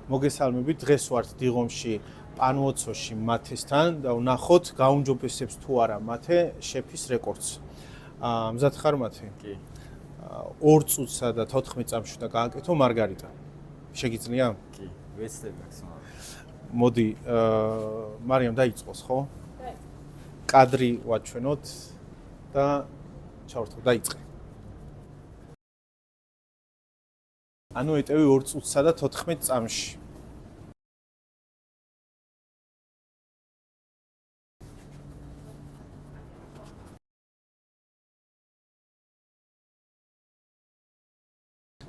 მოგესალმებით, დღეს ვართ დიღომში პანუოცოში მათესთან და ვნახოთ გაუმჯობესებს თუ არა მათე შეფის რეკორდს. მზად ხარ მათე? კი. 2 წუთსა და 14 წამში და გააკეთო მარგარიტა. შეგიძლია? კი, ვეცდები მაქსიმალურად. მოდი, მარიამ დაიწყოს, ხო? კადრი ვაჩვენოთ და ჩავრთო, დაიწყე. ანუ ეტევი 2 წუთსა და 14 წამში.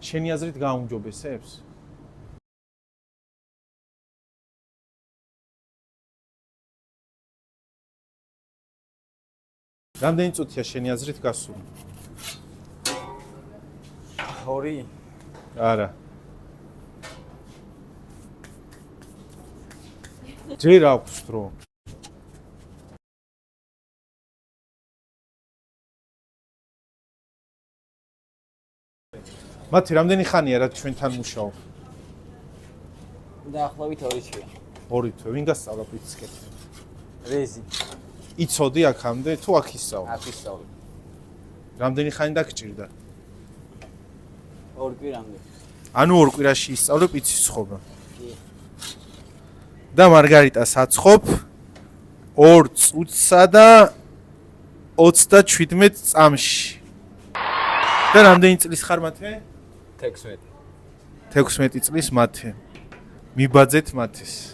შენი აზრით გაუმჯობესებს? რამდენი წუთია შენი აზრით გასული? 2. არა. ჯერ აქვს დრო. მათი რამდენი ხანია რა ჩვენთან მუშაობ? დაახლოებით 2 თვე. 2 თვე. ვინ გასწავლა პრინციპს? რეზი. იცოდი აქამდე თუ აქ ისწავლა? აქ ისწავლე. რამდენი ხანი დაგჭირდა? 2 კვირამდე. ანუ 2 კვირაში ისწავლე პიცის ცხობა. კი. და მარგარიტას აცხობ 2 წუთსა და 37 წამში. და რამდენი წლის ხარ მათე? 16. 16 წლის მათე. მიბაძეთ მათეს.